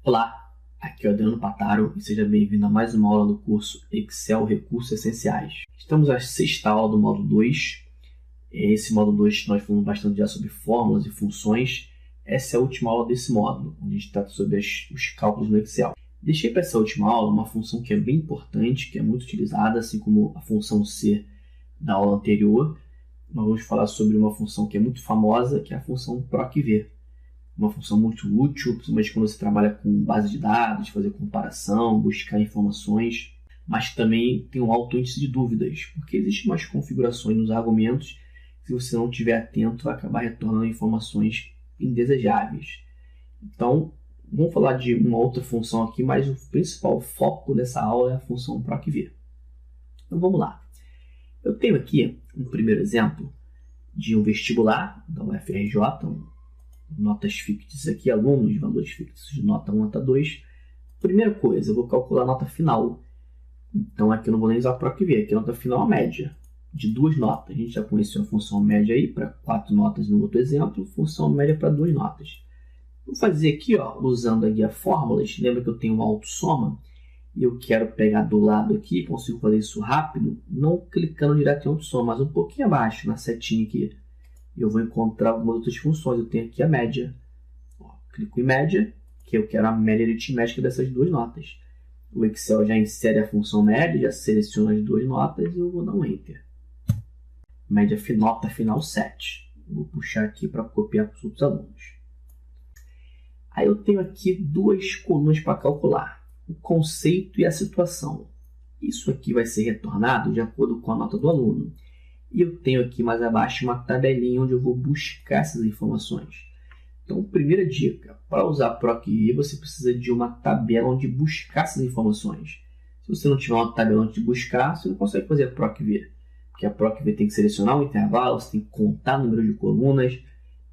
Olá, aqui é o Adriano Pataro e seja bem-vindo a mais uma aula do curso Excel Recursos Essenciais. Estamos na sexta aula do módulo 2. Esse módulo 2 nós falamos bastante já sobre fórmulas e funções. Essa é a última aula desse módulo, onde a gente trata sobre os cálculos no Excel. Deixei para essa última aula uma função que é bem importante, que é muito utilizada, assim como a função C da aula anterior. Nós vamos falar sobre uma função que é muito famosa, que é a função PROC-V. Uma função muito útil, principalmente quando você trabalha com base de dados, fazer comparação, buscar informações, mas também tem um alto índice de dúvidas, porque existem umas configurações nos argumentos que, se você não estiver atento, vai acabar retornando informações indesejáveis. Então, vamos falar de uma outra função aqui, mas o principal foco dessa aula é a função PROC-V. Então, vamos lá. Eu tenho aqui um primeiro exemplo de um vestibular da UFRJ, notas fictícias aqui, alunos, valores fictícios de nota 1 a nota 2. Primeira coisa, eu vou calcular a nota final. Então, aqui eu não vou nem usar a PROC-V, aqui a nota final é a média de duas notas. A gente já conheceu a função média aí para 4 notas no outro exemplo, função média para 2 notas. Vou fazer aqui, usando a guia fórmulas. Lembra que eu tenho uma autossoma e eu quero pegar do lado aqui, consigo fazer isso rápido, não clicando direto em autossoma, mas um pouquinho abaixo, na setinha aqui. Eu vou encontrar algumas outras funções. Eu tenho aqui a média. Clico em média, que eu quero a média aritmética dessas duas notas. O Excel já insere a função média, já seleciona as duas notas e eu vou dar um Enter. Média nota final 7. Vou puxar aqui para copiar para os outros alunos. Aí eu tenho aqui duas colunas para calcular. O conceito e a situação. Isso aqui vai ser retornado de acordo com a nota do aluno. E eu tenho aqui mais abaixo uma tabelinha onde eu vou buscar essas informações. Então, primeira dica, para usar PROC-V, você precisa de uma tabela onde buscar essas informações. Se você não tiver uma tabela onde buscar, você não consegue fazer a PROC-V. Porque a PROC-V tem que selecionar um intervalo, você tem que contar o número de colunas.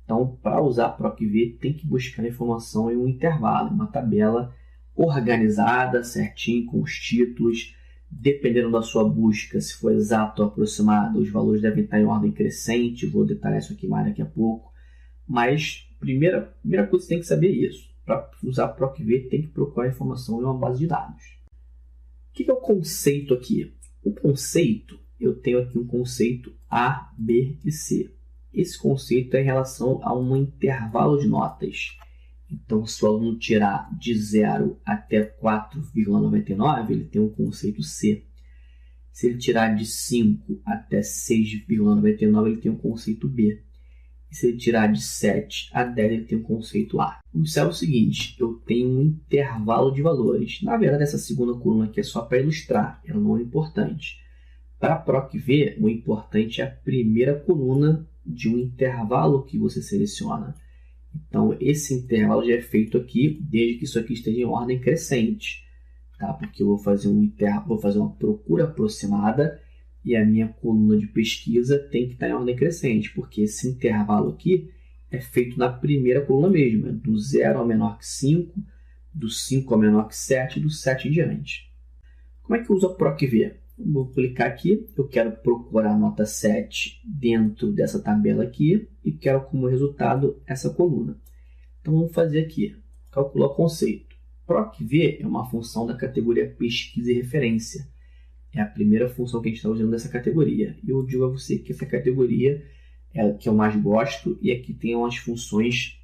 Então, para usar a PROC-V, tem que buscar a informação em um intervalo, uma tabela organizada, certinho, com os títulos. Dependendo da sua busca, se for exato ou aproximado, os valores devem estar em ordem crescente. Vou detalhar isso aqui mais daqui a pouco. Mas, primeira coisa que você tem que saber é isso. Para usar PROC-V, tem que procurar informação em uma base de dados. O que é o conceito aqui? O conceito, eu tenho aqui um conceito A, B e C. Esse conceito é em relação a um intervalo de notas. Então, se o aluno tirar de 0 até 4,99, ele tem um conceito C. Se ele tirar de 5 até 6,99, ele tem um conceito B. E se ele tirar de 7 a 10, ele tem um conceito A. Observe o seguinte, eu tenho um intervalo de valores. Na verdade, essa segunda coluna aqui é só para ilustrar, ela não é importante. Para a PROC-V, o importante é a primeira coluna de um intervalo que você seleciona. Então, esse intervalo já é feito aqui, desde que isso aqui esteja em ordem crescente. Tá? Porque eu vou fazer uma procura aproximada e a minha coluna de pesquisa tem que estar em ordem crescente, porque esse intervalo aqui é feito na primeira coluna mesmo, do 0 ao menor que 5, do 5 ao menor que 7 e do 7 em diante. Como é que eu uso a PROC-V? Vou clicar aqui, eu quero procurar a nota 7 dentro dessa tabela aqui e quero como resultado essa coluna. Então, vamos fazer aqui, calcular o conceito. PROC-V é uma função da categoria pesquisa e referência. É a primeira função que a gente está usando dessa categoria. E eu digo a você que essa categoria é a que eu mais gosto e aqui tem umas funções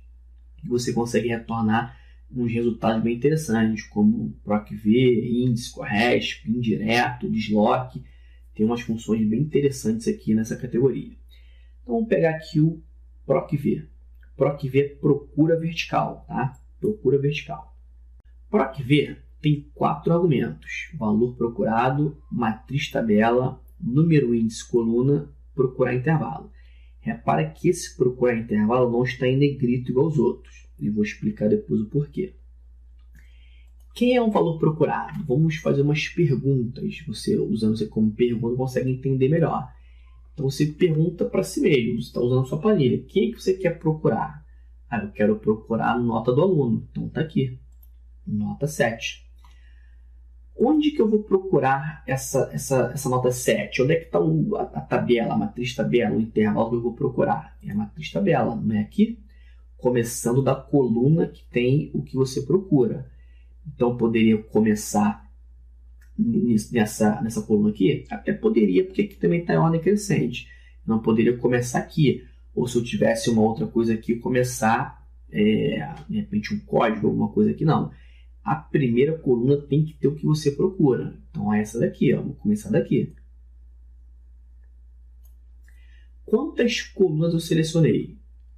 que você consegue retornar uns resultados bem interessantes, como PROC-V, índice, CORRESP, indireto, desloque. Tem umas funções bem interessantes aqui nessa categoria. Então, vamos pegar aqui o PROC-V. PROC-V é procura vertical, tá? Procura vertical. PROC-V tem 4 argumentos: valor procurado, matriz tabela, número índice coluna, procurar intervalo. Repara que esse procurar intervalo não está em negrito igual aos outros. E vou explicar depois o porquê. Quem é um valor procurado? Vamos fazer umas perguntas. Você, usando isso como pergunta, consegue entender melhor. Então, você pergunta para si mesmo. Você está usando a sua planilha. Quem é que você quer procurar? Eu quero procurar a nota do aluno. Então, está aqui. Nota 7. Onde que eu vou procurar essa nota 7? Onde é que está a tabela, a matriz tabela, o intervalo que eu vou procurar? É a matriz tabela, não é aqui? Começando da coluna que tem o que você procura. Então, eu poderia começar nessa coluna aqui? Até poderia, porque aqui também está em ordem crescente. Não poderia começar aqui. Ou se eu tivesse uma outra coisa aqui, começar, de repente, um código, alguma coisa aqui, não. A primeira coluna tem que ter o que você procura. Então, é essa daqui, ó. Vou começar daqui. Quantas colunas eu selecionei?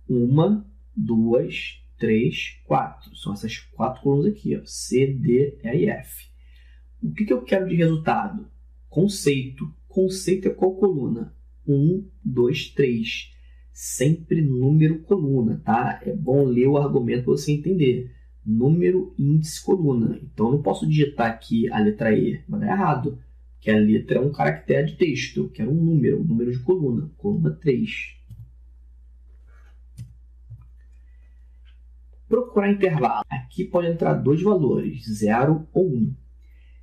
1, 2, 3, 4. São essas 4 colunas aqui, ó. C, D, E e F. O que eu quero de resultado? Conceito. Conceito é qual coluna? 1, 2, 3. Sempre número coluna, tá? É bom ler o argumento para você entender. Número, índice, coluna. Então, eu não posso digitar aqui a letra E. Vai dar errado. Porque a letra é um caractere de texto. Eu quero um número de coluna. Coluna 3. Procurar intervalo. Aqui pode entrar 2 valores, 0 ou 1.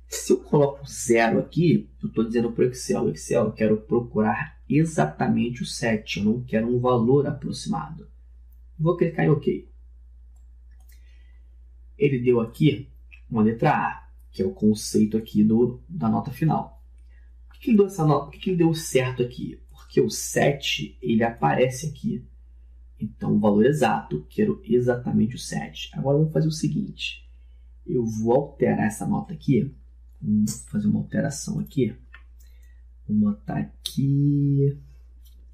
Se eu coloco 0 aqui, eu estou dizendo para o Excel, eu quero procurar exatamente o 7, eu não quero um valor aproximado. Vou clicar em OK. Ele deu aqui uma letra A, que é o conceito aqui da nota final. Por que ele deu essa nota? Por que ele deu certo aqui? Porque o 7 ele aparece aqui. Então, o valor exato, eu quero exatamente o 7. Agora, vamos fazer o seguinte. Eu vou alterar essa nota aqui. Vamos fazer uma alteração aqui. Vou botar aqui...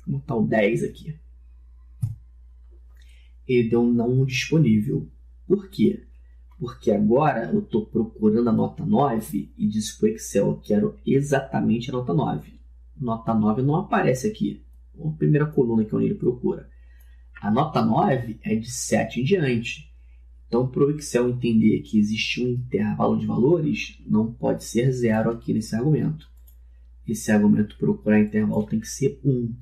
Vou botar o 10 aqui. Ele deu um não disponível. Por quê? Porque agora eu estou procurando a nota 9 e disse para o Excel, eu quero exatamente a nota 9. Nota 9 não aparece aqui. A primeira coluna que é onde ele procura. A nota 9 é de 7 em diante. Então, para o Excel entender que existe um intervalo de valores, não pode ser 0 aqui nesse argumento. Esse argumento procurar intervalo tem que ser 1.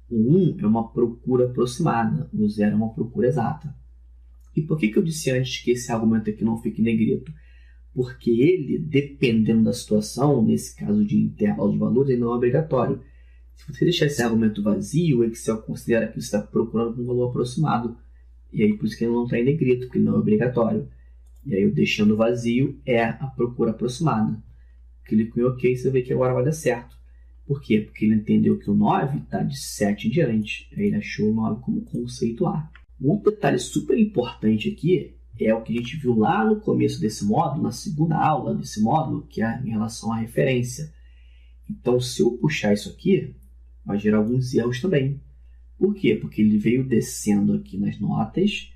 O 1 é uma procura aproximada, o 0 é uma procura exata. E por que eu disse antes que esse argumento aqui não fica em negrito? Porque ele, dependendo da situação, nesse caso de intervalo de valores, ele não é obrigatório. Se você deixar esse argumento vazio, o Excel considera que você está procurando um valor aproximado. E aí, por isso que ele não está em negrito, porque ele não é obrigatório. E aí, eu deixando vazio é a procura aproximada. Clico em OK, você vê que agora vai dar certo. Por quê? Porque ele entendeu que o 9 está de 7 em diante. Aí ele achou o 9 como conceito A. Um outro detalhe super importante aqui é o que a gente viu lá no começo desse módulo, na segunda aula desse módulo, que é em relação à referência. Então, se eu puxar isso aqui, vai gerar alguns erros também. Por quê? Porque ele veio descendo aqui nas notas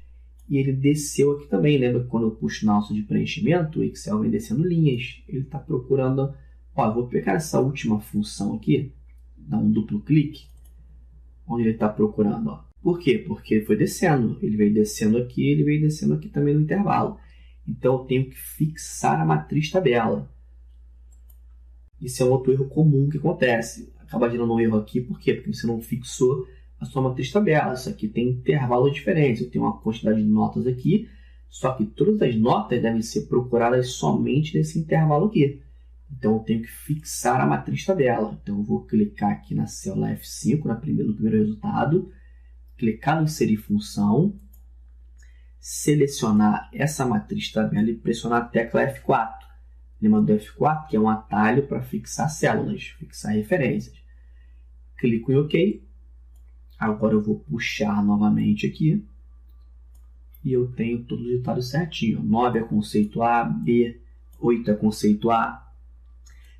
e ele desceu aqui também. Lembra que quando eu puxo na alça de preenchimento, o Excel vem descendo linhas. Ele está procurando... Ó, eu vou pegar essa última função aqui, dar um duplo clique, onde ele está procurando. Ó. Por quê? Porque ele foi descendo. Ele veio descendo aqui, ele veio descendo aqui também no intervalo. Então, eu tenho que fixar a matriz tabela. Isso é um outro erro comum que acontece. Acaba gerando um erro aqui, por quê? Porque você não fixou a sua matriz tabela. Isso aqui tem intervalos diferentes. Eu tenho uma quantidade de notas aqui, só que todas as notas devem ser procuradas somente nesse intervalo aqui. Então, eu tenho que fixar a matriz tabela. Então, eu vou clicar aqui na célula F5, no primeiro resultado, clicar no inserir função, selecionar essa matriz tabela e pressionar a tecla F4. Lembra do F4, que é um atalho para fixar células, fixar referências. Clico em OK. Agora eu vou puxar novamente aqui. E eu tenho todos os resultados certinho. 9 é conceito A, B, 8 é conceito A,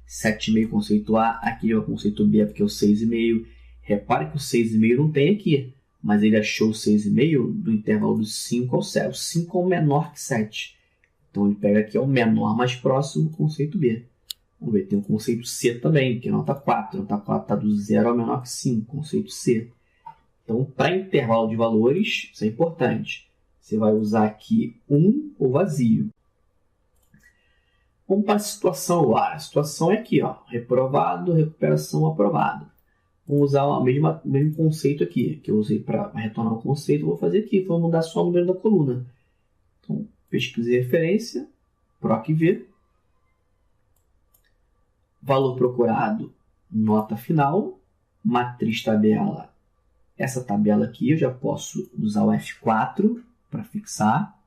7,5 conceito A, aqui é o conceito B, porque é o 6,5. Repare que o 6,5 não tem aqui, mas ele achou o 6,5 do intervalo do 5 ao 7. O 5 é o menor que 7. Então, ele pega aqui o menor mais próximo do conceito B. Vamos ver, tem o conceito C também, que é nota 4. A nota 4 está do 0 ao menor que 5, conceito C. Então, para intervalo de valores, isso é importante. Você vai usar aqui 1 ou vazio. Vamos para a situação agora. A situação é aqui, ó, reprovado, recuperação, aprovado. Vamos usar o mesmo conceito aqui, que eu usei para retornar o conceito. Vou fazer aqui, vou mudar só o número da coluna. Então, pesquisei referência, PROC-V, valor procurado, nota final, matriz tabela. Essa tabela aqui eu já posso usar o F4 para fixar.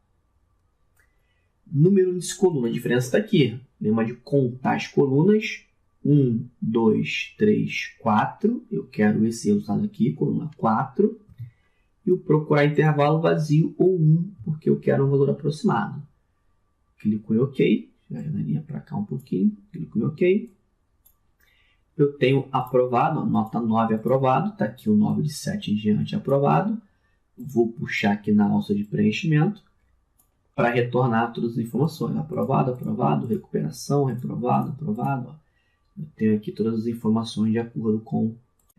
Número índice coluna, a diferença está aqui. Lembra de contar as colunas. 1, 2, 3, 4. Eu quero esse resultado aqui, coluna 4. E o procurar intervalo vazio ou 1, porque eu quero um valor aproximado. Clico em OK. Já daria para cá um pouquinho. Clico em OK. Eu tenho aprovado, nota 9 aprovado. Está aqui o 9 de 7 em diante aprovado. Vou puxar aqui na alça de preenchimento para retornar todas as informações. Aprovado, aprovado, recuperação, reprovado, aprovado. Eu tenho aqui todas as informações de acordo com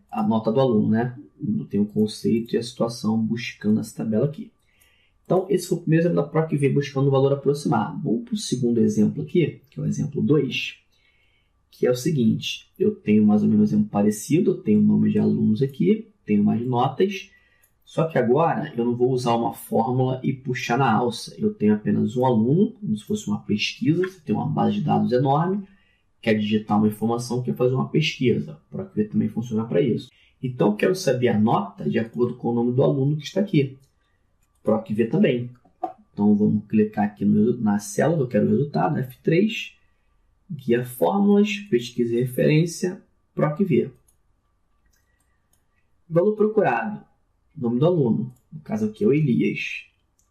a nota do aluno, né? Eu tenho o conceito e a situação buscando essa tabela aqui. Então, esse foi o primeiro exemplo da PROC-V buscando o valor aproximado. Vamos para o segundo exemplo aqui, que é o exemplo 2, que é o seguinte. Eu tenho mais ou menos um exemplo parecido, eu tenho o nome de alunos aqui, tenho mais notas, só que agora eu não vou usar uma fórmula e puxar na alça. Eu tenho apenas um aluno, como se fosse uma pesquisa, você tem uma base de dados enorme, quer digitar uma informação, quer fazer uma pesquisa. O PROC-V também funciona para isso. Então, eu quero saber a nota de acordo com o nome do aluno que está aqui. PROC-V também. Então, vamos clicar aqui na célula, eu quero o resultado, F3, guia fórmulas, pesquisa e referência, PROC-V. Valor procurado, nome do aluno, no caso aqui é o Elias.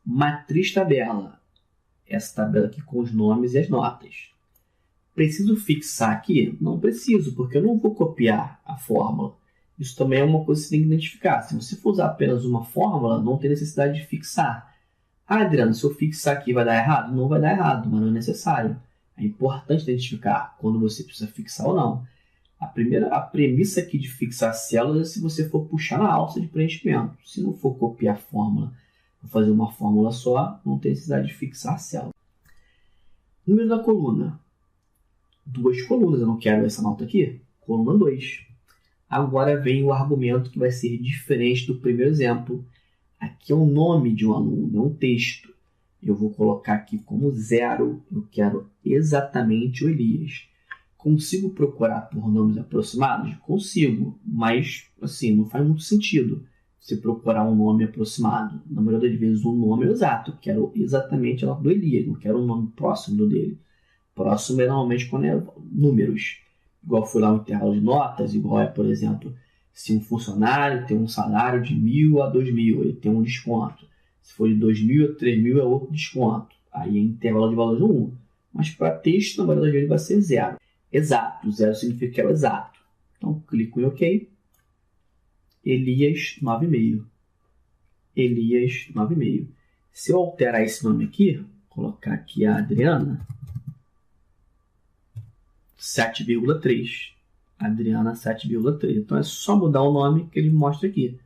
Matriz tabela, essa tabela aqui com os nomes e as notas. Preciso fixar aqui? Não preciso, porque eu não vou copiar a fórmula. Isso também é uma coisa que você tem que identificar. Se você for usar apenas uma fórmula, não tem necessidade de fixar. Ah, Adriano, se eu fixar aqui vai dar errado? Não vai dar errado, mas não é necessário. É importante identificar quando você precisa fixar ou não. A premissa aqui de fixar células é se você for puxar na alça de preenchimento. Se não for copiar a fórmula, for fazer uma fórmula só, não tem necessidade de fixar a célula. Número da coluna. 2 colunas, eu não quero essa nota aqui. Coluna 2. Agora vem o argumento que vai ser diferente do primeiro exemplo. Aqui é o nome de um aluno, é um texto. Eu vou colocar aqui como 0. Eu quero exatamente o Elias. Consigo procurar por nomes aproximados? Consigo, mas assim, não faz muito sentido você procurar um nome aproximado. Na maioria das vezes, um nome é exato. Eu quero exatamente a nota do Elias, não quero um nome próximo do dele. Próximo é normalmente quando é números. Igual foi lá o intervalo de notas, igual é, por exemplo, se um funcionário tem um salário de 1.000 a 2.000, ele tem um desconto. Se for de 2.000 a 3.000, é outro desconto. Aí é intervalo de valores 1. Mas para texto, na maioria das vezes, vai ser 0. Exato. 0 significa que é o exato. Então, clico em OK. Elias, 9,5. Elias, 9,5. Se eu alterar esse nome aqui, colocar aqui a Adriana, 7,3. Adriana, 7,3. Então, é só mudar o nome que ele mostra aqui,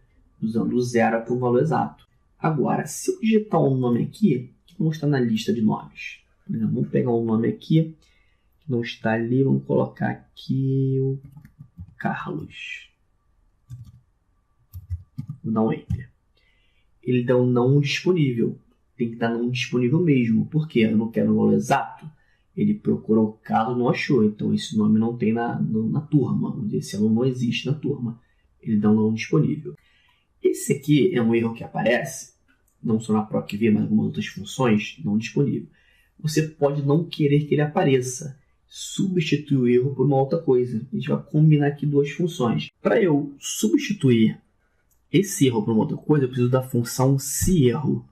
usando o 0 para o valor exato. Agora, se eu digitar um nome aqui, que não está na lista de nomes. Vamos pegar um nome aqui, que não está ali, vamos colocar aqui o Carlos. Vou dar um Enter. Ele dá um não disponível. Tem que dar não disponível mesmo. Por quê? Eu não quero o valor exato. Ele procurou o Carlos e não achou. Então, esse nome não tem na turma. Vamos dizer, esse aluno não existe na turma. Ele dá um não disponível. Esse aqui é um erro que aparece, não só na PROC-V, mas em algumas outras funções, não disponível. Você pode não querer que ele apareça. Substituir o erro por uma outra coisa. A gente vai combinar aqui duas funções. Para eu substituir esse erro por uma outra coisa, eu preciso da função seErro.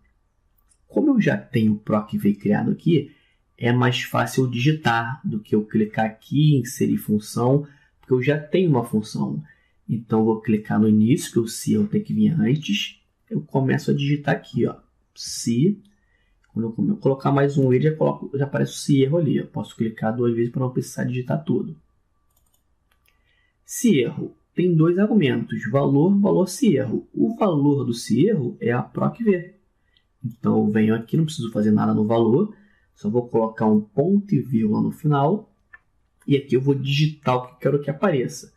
Como eu já tenho o PROC-V criado aqui, é mais fácil eu digitar do que eu clicar aqui, inserir função, porque eu já tenho uma função. Então, eu vou clicar no início, que o seErro tem que vir antes. Eu começo a digitar aqui, ó, se. Quando eu colocar mais um E, já aparece o seErro ali. Eu posso clicar 2 vezes para não precisar digitar tudo. seErro tem 2 argumentos, valor, valor, seErro. O valor do seErro é a PROC-V. Então, eu venho aqui, não preciso fazer nada no valor, só vou colocar um ponto e vírgula no final. E aqui eu vou digitar o que eu quero que apareça.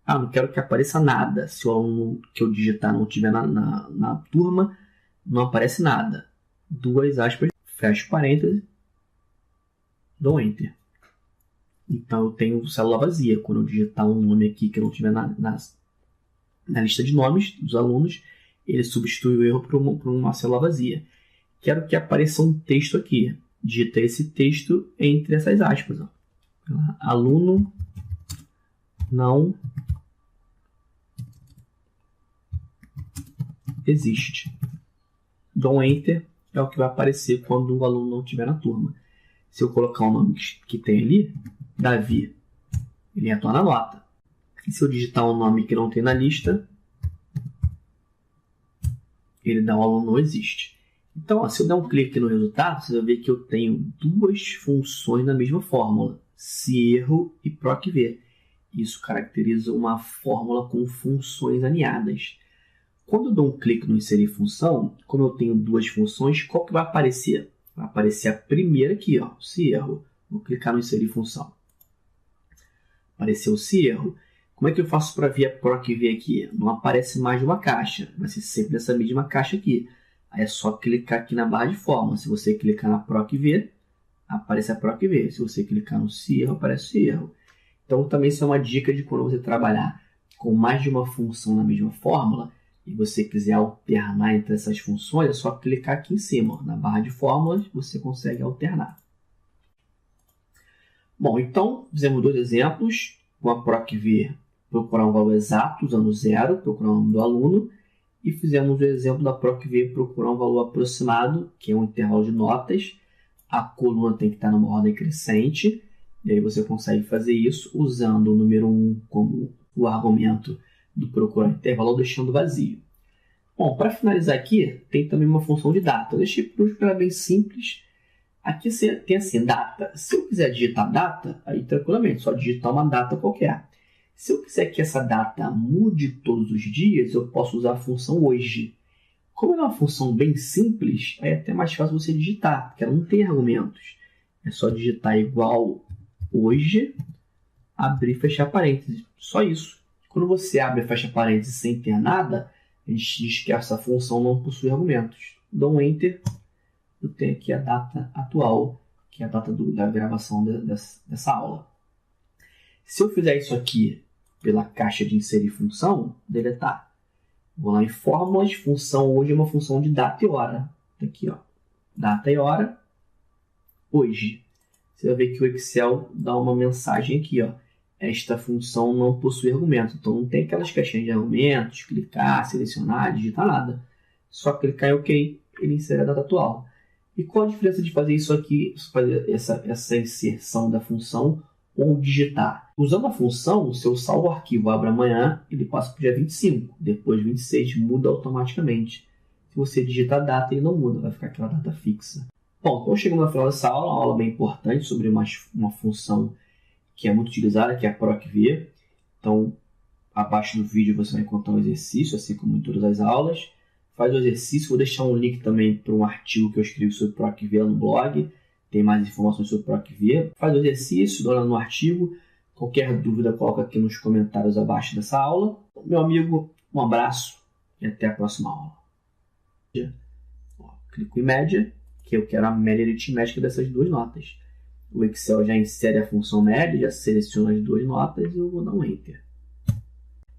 Ah, não quero que apareça nada. Se o aluno que eu digitar não estiver na turma, não aparece nada. 2 aspas, fecho parênteses, dou Enter. Então, eu tenho célula vazia. Quando eu digitar um nome aqui que não estiver na lista de nomes dos alunos, ele substitui o erro por uma célula vazia. Quero que apareça um texto aqui. digita esse texto entre essas aspas. Ó. Aluno não existe. Dou um Enter, é o que vai aparecer quando o aluno não estiver na turma. Se eu colocar o nome que tem ali, Davi, ele retorna a nota. E se eu digitar um nome que não tem na lista, ele dá o aluno não existe. Então, ó, se eu der um clique no resultado, você vai ver que eu tenho duas funções na mesma fórmula, se-erro e proc-v. Isso caracteriza uma fórmula com funções alinhadas. Quando eu dou um clique no inserir função, como eu tenho duas funções, qual que vai aparecer? Vai aparecer a primeira aqui, ó, se-erro. Vou clicar no inserir função. Apareceu o se-erro. Como é que eu faço para ver a proc-v aqui? Não aparece mais de uma caixa, vai ser sempre nessa mesma caixa aqui. Aí é só clicar aqui na barra de fórmula. Se você clicar na proc-v, aparece a proc-v. Se você clicar no se-erro, aparece o se-erro. Então, também isso é uma dica de quando você trabalhar com mais de uma função na mesma fórmula e você quiser alternar entre essas funções, é só clicar aqui em cima. Ó, na barra de fórmulas, você consegue alternar. Bom, então, fizemos dois exemplos. Com a proc-v, procurar um valor exato usando 0, procurar o nome do aluno. E fizemos o exemplo da proc-v, procurar um valor aproximado, que é um intervalo de notas. A coluna tem que estar numa ordem crescente. E aí você consegue fazer isso usando o número 1 como o argumento do procurar intervalo, deixando vazio. Bom, para finalizar aqui, tem também uma função de data. Eu deixei para ela bem simples. Aqui você tem assim, data. Se eu quiser digitar data, aí tranquilamente, só digitar uma data qualquer. Se eu quiser que essa data mude todos os dias, eu posso usar a função hoje. Como é uma função bem simples, é até mais fácil você digitar, porque ela não tem argumentos. É só digitar igual hoje, abrir e fechar parênteses. Só isso. Quando você abre e fecha parênteses sem ter nada, a gente diz que essa função não possui argumentos. Dou um Enter, eu tenho aqui a data atual, que é a data da gravação dessa aula. Se eu fizer isso aqui pela caixa de inserir função, deletar. Vou lá em fórmulas, função hoje é uma função de data e hora. Aqui, ó, data e hora, hoje. Você vai ver que o Excel dá uma mensagem aqui, ó. Esta função não possui argumento. Então, não tem aquelas caixinhas de argumentos, clicar, selecionar, digitar nada. Só clicar em OK, ele insere a data atual. E qual a diferença de fazer isso aqui, fazer essa inserção da função ou digitar? Usando a função, se eu salvo o arquivo, abre amanhã, ele passa para o dia 25. Depois 26 muda automaticamente. Se você digitar a data, ele não muda, vai ficar aquela data fixa. Bom, então chegamos no final dessa aula, uma aula bem importante sobre uma função que é muito utilizada, que é a proc-v. Então, abaixo do vídeo você vai encontrar um exercício, assim como em todas as aulas. Faz o exercício, vou deixar um link também para um artigo que eu escrevi sobre proc-v no blog. Tem mais informações sobre proc-v. Faz o exercício, dá uma olhada no artigo. Qualquer dúvida, coloca aqui nos comentários abaixo dessa aula. Meu amigo, um abraço e até a próxima aula. Clico em média, que eu quero a média aritmética dessas duas notas. O Excel já insere a função média, já seleciona as duas notas e eu vou dar um Enter.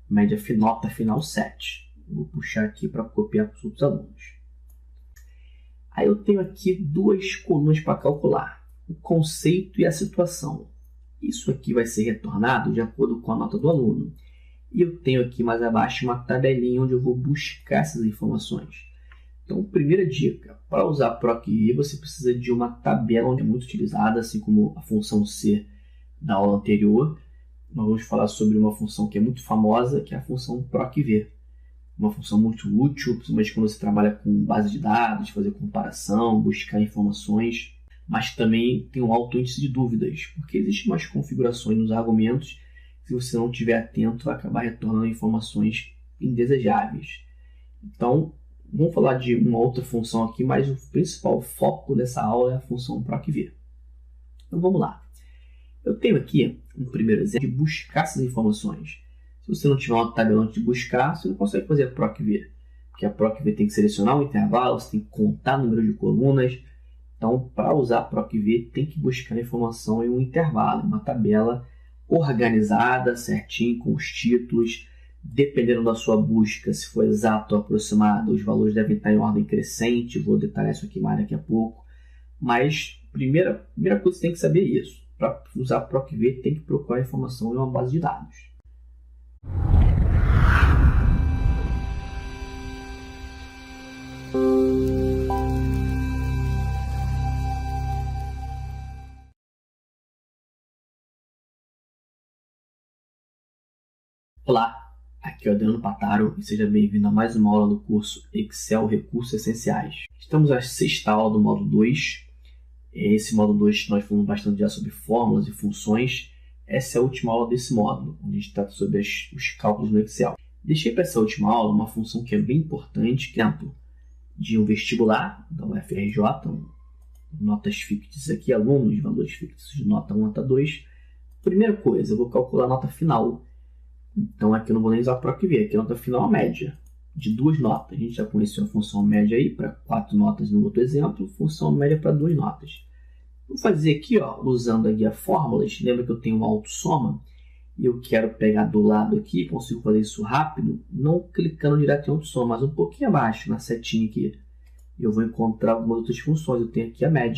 Média nota final 7. Vou puxar aqui para copiar para os outros alunos. Aí eu tenho aqui duas colunas para calcular. O conceito e a situação. Isso aqui vai ser retornado de acordo com a nota do aluno. E eu tenho aqui mais abaixo uma tabelinha onde eu vou buscar essas informações. Então, primeira dica, para usar proc-v você precisa de uma tabela onde é muito utilizada, assim como a função C da aula anterior. Nós vamos falar sobre uma função que é muito famosa, que é a função proc-v. Uma função muito útil, principalmente quando você trabalha com base de dados, fazer comparação, buscar informações, mas também tem um alto índice de dúvidas, porque existem umas configurações nos argumentos que, se você não estiver atento, vai acabar retornando informações indesejáveis. Então, vamos falar de uma outra função aqui, mas o principal foco dessa aula é a função proc-v. Então vamos lá. Eu tenho aqui um primeiro exemplo de buscar essas informações. Se você não tiver uma tabela de buscar, você não consegue fazer a proc-v. Porque a proc-v tem que selecionar um intervalo, você tem que contar o número de colunas. Então, para usar a proc-v, tem que buscar a informação em um intervalo, uma tabela organizada, certinho, com os títulos. Dependendo da sua busca, se for exato ou aproximado, os valores devem estar em ordem crescente. Vou detalhar isso aqui mais daqui a pouco. Mas Primeira coisa que você tem que saber é isso. Para usar PROC-V, tem que procurar informação em uma base de dados. Olá, aqui é o Adriano Pataro e seja bem-vindo a mais uma aula do curso Excel Recursos Essenciais. Estamos na sexta aula do módulo 2. Esse módulo 2 nós falamos bastante já sobre fórmulas e funções. Essa é a última aula desse módulo, onde a gente trata sobre os cálculos no Excel. Deixei para essa última aula uma função que é bem importante, que é de um vestibular da UFRJ, notas fictícias aqui, alunos, valores fictícios de nota 1 até 2. Primeira coisa, eu vou calcular a nota final. Então aqui eu não vou nem usar o PROC-V, aqui a nota final é a média de duas notas. A gente já conheceu a função média aí para 4 notas no outro exemplo, função média para 2 notas. Vou fazer aqui, usando a guia fórmulas. Lembra que eu tenho uma autossoma e eu quero pegar do lado aqui, consigo fazer isso rápido, não clicando direto em autossoma, mas um pouquinho abaixo, na setinha aqui. Eu vou encontrar algumas outras funções. Eu tenho aqui a média.